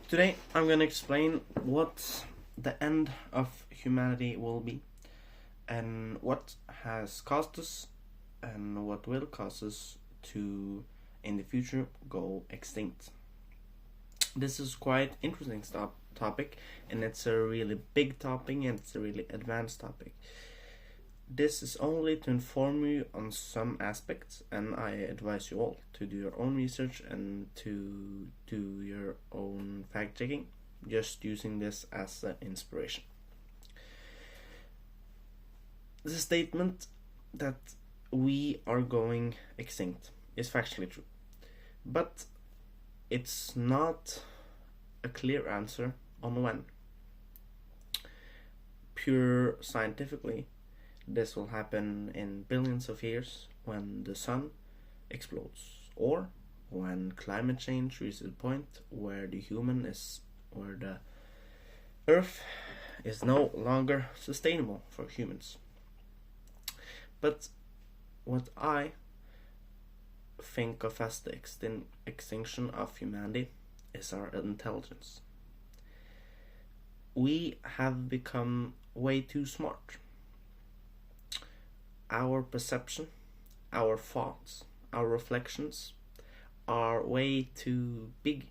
Today I'm going to explain what the end of humanity will be and what has caused us and what will cause us to in the future go extinct. This is quite interesting topic, and it's a really big topic, and it's a really advanced topic. This is only to inform you on some aspects, and I advise you all to do your own research and to do your own fact checking, just using this as an inspiration. The statement that we are going extinct is factually true, but it's not a clear answer on when. Pure scientifically, this will happen in billions of years when the sun explodes, or when climate change reaches a point where the earth is no longer sustainable for humans. But what I think of as the extinction of humanity is our intelligence. We have become way too smart. Our perception, our thoughts, our reflections are way too big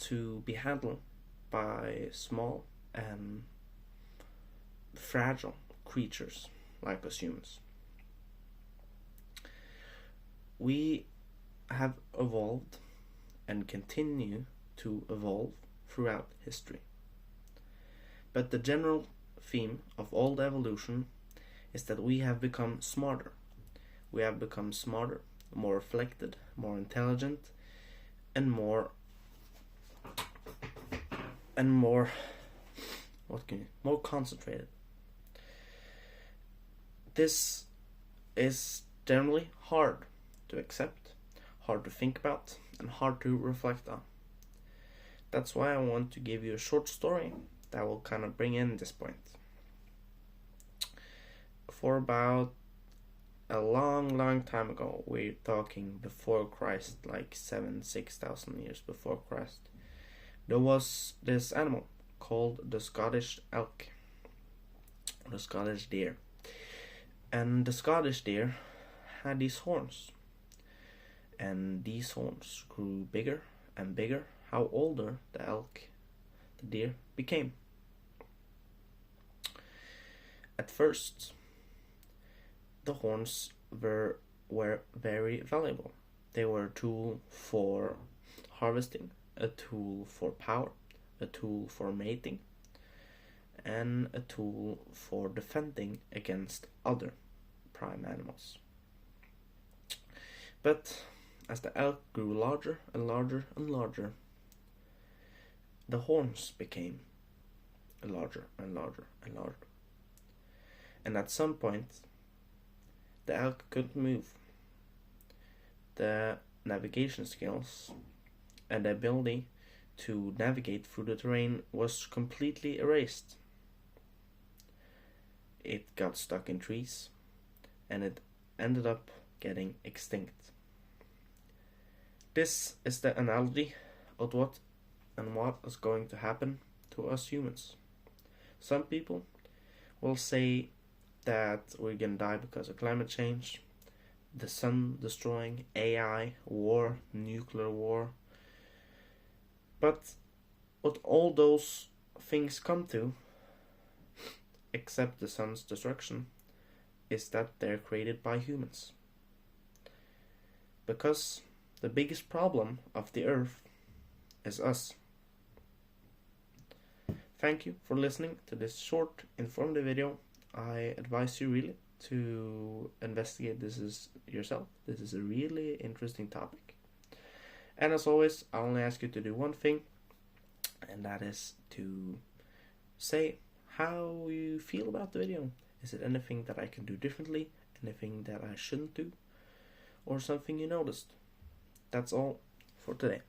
to be handled by small and fragile creatures like us humans. We have evolved and continue to evolve throughout history. But the general theme of all the evolution is that we have become smarter. We have become smarter, more reflected, more intelligent, and more concentrated. This is generally hard to accept, hard to think about, and hard to reflect on. That's why I want to give you a short story that will kind of bring in this point. For about a long time ago, we're talking before Christ, like 6,000 years before Christ, there was this animal called the Scottish elk, the Scottish deer. And the Scottish deer had these horns, and these horns grew bigger and bigger how older the deer became. At first, the horns were very valuable. They were a tool for harvesting, a tool for power, a tool for mating, and a tool for defending against other prime animals. But as the elk grew larger and larger and larger, the horns became larger and larger and larger. And at some point, the elk couldn't move. The navigation skills and the ability to navigate through the terrain was completely erased. It got stuck in trees, and it ended up getting extinct. This is the analogy of what is going to happen to us humans. Some people will say that we're gonna die because of climate change, the sun destroying, AI, war, nuclear war. But what all those things come to, except the sun's destruction, is that they're created by humans. Because the biggest problem of the earth is us. Thank you for listening to this short, informative video. I advise you really to investigate this yourself. This is a really interesting topic. And as always, I only ask you to do one thing, and that is to say how you feel about the video. Is it anything that I can do differently? Anything that I shouldn't do? Or something you noticed? That's all for today.